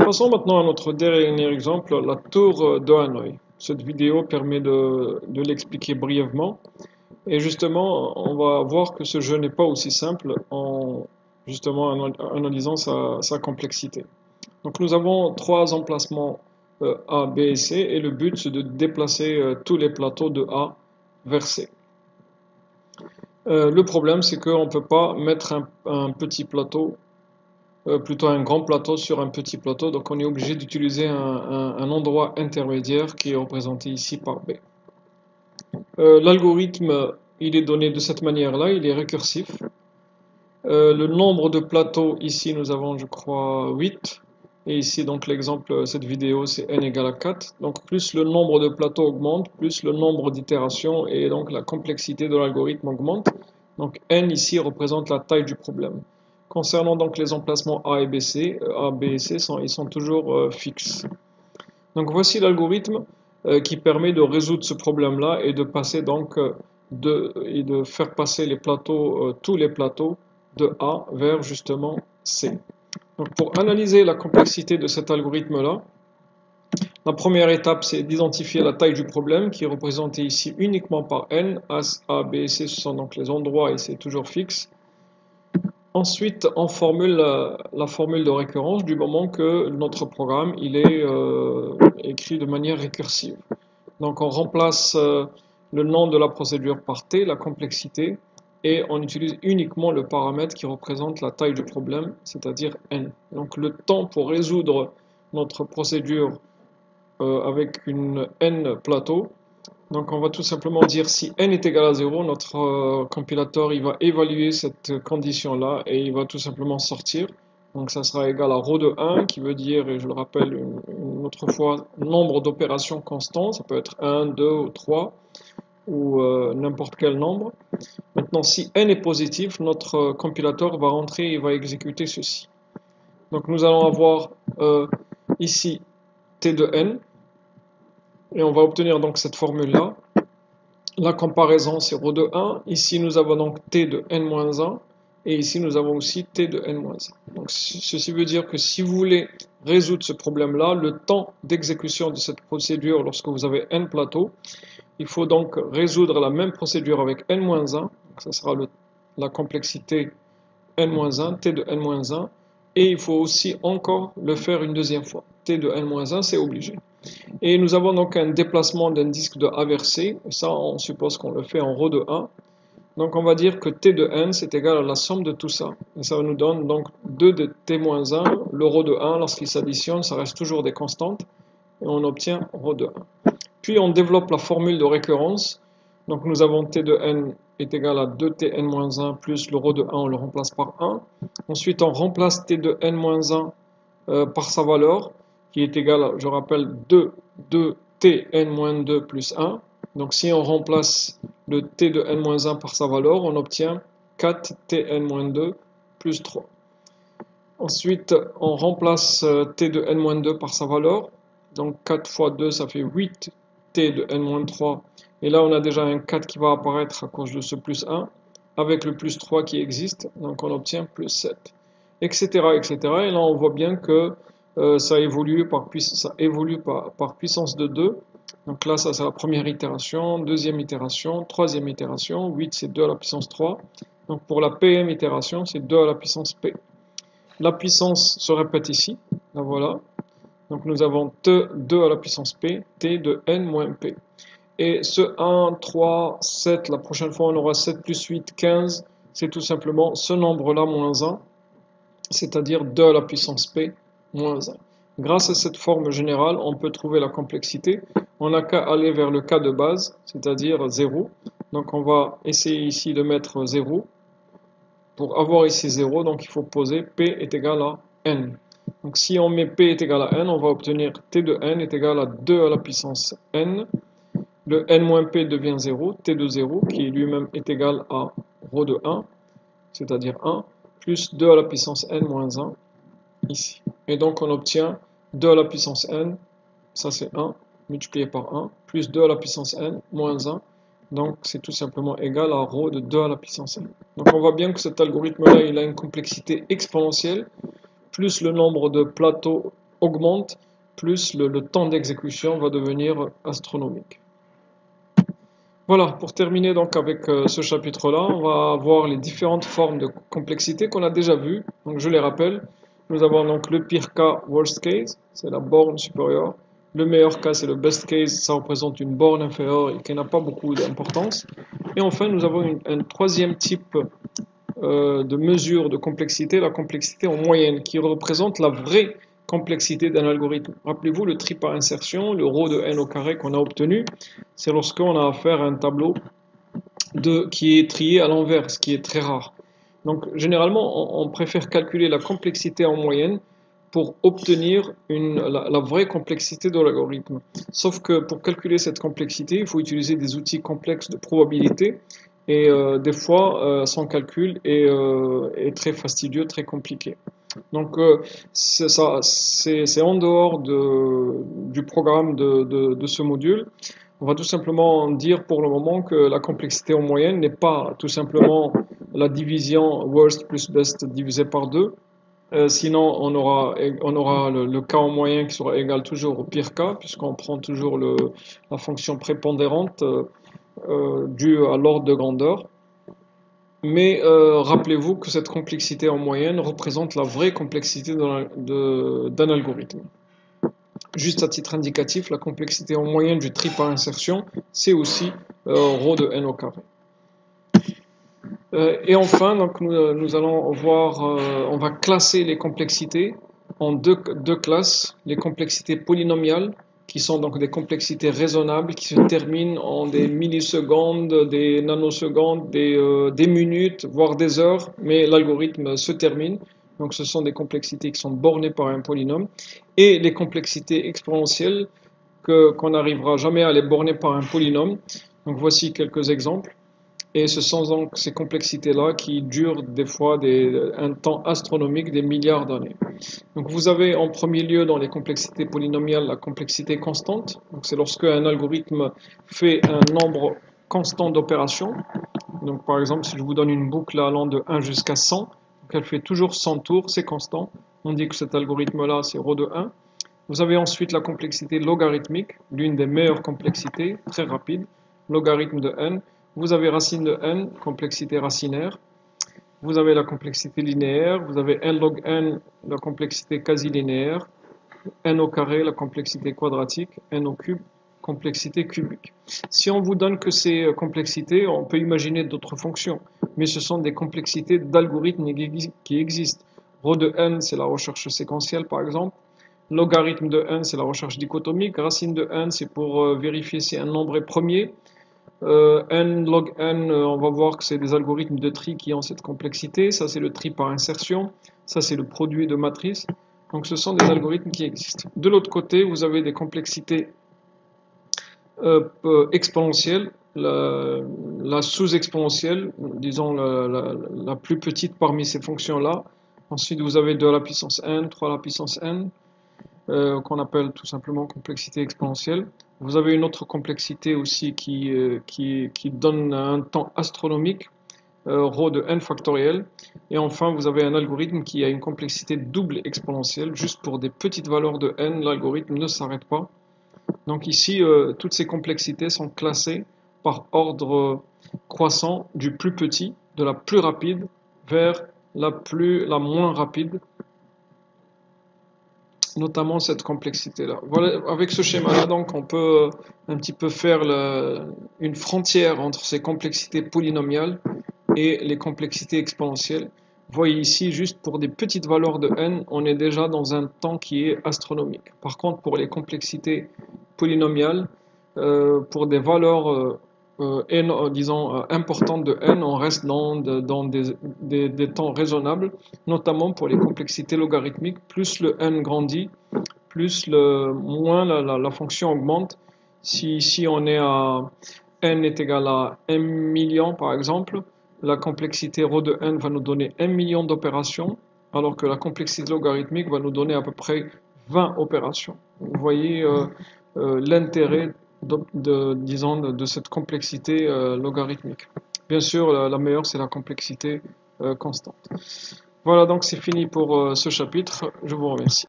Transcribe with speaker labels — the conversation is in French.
Speaker 1: Passons maintenant à notre dernier exemple, la tour de Hanoï. Cette vidéo permet de l'expliquer brièvement. Et justement, on va voir que ce jeu n'est pas aussi simple en justement analysant sa complexité. Donc nous avons trois emplacements A, B et C, et le but c'est de déplacer tous les plateaux de A vers C. Le problème c'est qu'on ne peut pas mettre un petit plateau, plutôt un grand plateau sur un petit plateau, donc on est obligé d'utiliser un endroit intermédiaire qui est représenté ici par B. L'algorithme il est donné de cette manière-là, il est récursif. Le nombre de plateaux, ici nous avons je crois 8, et ici donc l'exemple, cette vidéo c'est n égale à 4, donc plus le nombre de plateaux augmente, plus le nombre d'itérations et donc la complexité de l'algorithme augmente. Donc n ici représente la taille du problème. Concernant donc les emplacements A et B, C, ils sont toujours fixes. Donc voici l'algorithme qui permet de résoudre ce problème-là et de passer donc de faire passer les plateaux, tous les plateaux de A vers justement C. Donc pour analyser la complexité de cet algorithme-là, la première étape c'est d'identifier la taille du problème qui est représentée ici uniquement par n. A, B et C ce sont donc les endroits et c'est toujours fixe. Ensuite, on formule la formule de récurrence du moment que notre programme il est écrit de manière récursive. Donc on remplace le nom de la procédure par t, la complexité, et on utilise uniquement le paramètre qui représente la taille du problème, c'est-à-dire n. Donc le temps pour résoudre notre procédure avec une n plateau, donc on va tout simplement dire si n est égal à 0, notre compilateur il va évaluer cette condition-là et il va tout simplement sortir. Donc ça sera égal à ρ de 1 qui veut dire, et je le rappelle une autre fois, nombre d'opérations constant, ça peut être 1, 2 ou 3 ou n'importe quel nombre. Maintenant si n est positif, notre compilateur va rentrer et va exécuter ceci. Donc nous allons avoir ici t de n. Et on va obtenir donc cette formule-là. La comparaison, c'est ρ de 1. Ici, nous avons donc t de n-1. Et ici, nous avons aussi t de n-1. Donc, ceci veut dire que si vous voulez résoudre ce problème-là, le temps d'exécution de cette procédure lorsque vous avez n plateaux, il faut donc résoudre la même procédure avec n-1. Donc, ça sera la complexité n-1, t de n-1. Et il faut aussi encore le faire une deuxième fois. T de n-1, c'est obligé. Et nous avons donc un déplacement d'un disque de A vers C. Et ça, on suppose qu'on le fait en ρ de 1. Donc on va dire que t de n, c'est égal à la somme de tout ça. Et ça nous donne donc 2 de t-1. Le ρ de 1, lorsqu'il s'additionne, ça reste toujours des constantes. Et on obtient ρ de 1. Puis on développe la formule de récurrence. Donc nous avons t de n est égal à 2tn-1 plus le ρ de 1, on le remplace par 1. Ensuite, on remplace t de n-1 par sa valeur, qui est égal, je rappelle, 2tn-2 plus 1. Donc si on remplace le t de n-1 par sa valeur, on obtient 4tn-2 plus 3. Ensuite, on remplace t de n-2 par sa valeur. Donc 4 fois 2, ça fait 8t de n-3. Et là, on a déjà un 4 qui va apparaître à cause de ce plus 1, avec le plus 3 qui existe. Donc on obtient plus 7, etc. etc. Et là, on voit bien que ça évolue par puissance de 2. Donc là, ça c'est la première itération, deuxième itération, troisième itération. 8, c'est 2 à la puissance 3. Donc pour la pm itération, c'est 2 à la puissance p. La puissance se répète ici. Là, voilà. Donc nous avons 2 à la puissance p, t de n moins p. Et ce 1, 3, 7, la prochaine fois on aura 7 plus 8, 15. C'est tout simplement ce nombre-là moins 1, c'est-à-dire 2 à la puissance p moins 1. Grâce à cette forme générale, on peut trouver la complexité. On n'a qu'à aller vers le cas de base, c'est-à-dire 0. Donc on va essayer ici de mettre 0. Pour avoir ici 0, donc il faut poser p est égal à n. Donc si on met p est égal à n, on va obtenir t de n est égal à 2 à la puissance n. Le n-p devient 0, t de 0, qui lui-même est égal à ρ de 1, c'est-à-dire 1, plus 2 à la puissance n moins 1, ici. Et donc on obtient 2 à la puissance n, ça c'est 1, multiplié par 1, plus 2 à la puissance n moins 1, donc c'est tout simplement égal à ρ de 2 à la puissance n. Donc on voit bien que cet algorithme-là, il a une complexité exponentielle, plus le nombre de plateaux augmente, plus le temps d'exécution va devenir astronomique. Voilà, pour terminer donc avec ce chapitre-là, on va voir les différentes formes de complexité qu'on a déjà vues. Donc je les rappelle, nous avons donc le pire cas, worst case, c'est la borne supérieure. Le meilleur cas, c'est le best case, ça représente une borne inférieure et qui n'a pas beaucoup d'importance. Et enfin, nous avons un troisième type de mesure de complexité, la complexité en moyenne, qui représente la vraie complexité d'un algorithme. Rappelez-vous le tri par insertion, le ρ de n au carré qu'on a obtenu, c'est lorsqu'on a affaire à un tableau qui est trié à l'envers, ce qui est très rare. Donc généralement, on préfère calculer la complexité en moyenne pour obtenir la vraie complexité de l'algorithme. Sauf que pour calculer cette complexité, il faut utiliser des outils complexes de probabilité et des fois, son calcul est très fastidieux, très compliqué. Donc c'est en dehors du programme de ce module. On va tout simplement dire pour le moment que la complexité en moyenne n'est pas tout simplement la division worst plus best divisé par 2. Sinon, on aura le cas en moyen qui sera égal toujours au pire cas, puisqu'on prend toujours la fonction prépondérante due à l'ordre de grandeur. Mais rappelez-vous que cette complexité en moyenne représente la vraie complexité d'un algorithme. Juste à titre indicatif, la complexité en moyenne du tri par insertion, c'est aussi ρ de n au carré. Et enfin, donc, nous allons voir, on va classer les complexités en deux classes, les complexités polynomiales, qui sont donc des complexités raisonnables, qui se terminent en des millisecondes, des nanosecondes, des minutes, voire des heures, mais l'algorithme se termine. Donc ce sont des complexités qui sont bornées par un polynôme. Et les complexités exponentielles, qu'on n'arrivera jamais à les borner par un polynôme. Donc voici quelques exemples. Et ce sont donc ces complexités-là qui durent des fois un temps astronomique, des milliards d'années. Donc vous avez en premier lieu dans les complexités polynomiales la complexité constante. Donc c'est lorsque un algorithme fait un nombre constant d'opérations. Donc par exemple, si je vous donne une boucle allant de 1 jusqu'à 100, donc elle fait toujours 100 tours, c'est constant. On dit que cet algorithme-là, c'est ρ de 1. Vous avez ensuite la complexité logarithmique, l'une des meilleures complexités, très rapide, logarithme de n. Vous avez racine de n, complexité racinaire. Vous avez la complexité linéaire. Vous avez n log n, la complexité quasi linéaire. N au carré, la complexité quadratique. N au cube, complexité cubique. Si on vous donne que ces complexités, on peut imaginer d'autres fonctions. Mais ce sont des complexités d'algorithmes qui existent. ρ de n, c'est la recherche séquentielle, par exemple. Logarithme de n, c'est la recherche dichotomique. Racine de n, c'est pour vérifier si un nombre est premier. N log n, on va voir que c'est des algorithmes de tri qui ont cette complexité. Ça, c'est le tri par insertion. Ça, c'est le produit de matrices. Donc, ce sont des algorithmes qui existent. De l'autre côté, vous avez des complexités exponentielles. La sous-exponentielle, disons la plus petite parmi ces fonctions-là. Ensuite, vous avez 2 à la puissance n, 3 à la puissance n. Qu'on appelle tout simplement complexité exponentielle. Vous avez une autre complexité aussi qui donne un temps astronomique, ρ de n factoriel. Et enfin, vous avez un algorithme qui a une complexité double exponentielle. Juste pour des petites valeurs de n, l'algorithme ne s'arrête pas. Donc ici, toutes ces complexités sont classées par ordre croissant du plus petit, de la plus rapide, vers la moins rapide, notamment cette complexité-là. Voilà, avec ce schéma-là, donc, on peut un petit peu faire une frontière entre ces complexités polynomiales et les complexités exponentielles. Vous voyez ici, juste pour des petites valeurs de n, on est déjà dans un temps qui est astronomique. Par contre, pour les complexités polynomiales, pour des valeurs disons importantes de n, on reste dans des temps raisonnables, notamment pour les complexités logarithmiques. Plus le n grandit, moins la fonction augmente. Si on est à n est égal à 1 million par exemple, la complexité ρ de n va nous donner 1 million d'opérations, alors que la complexité logarithmique va nous donner à peu près 20 opérations. Vous voyez l'intérêt de cette complexité logarithmique. Bien sûr, la meilleure, c'est la complexité constante. Voilà, donc c'est fini pour ce chapitre. Je vous remercie.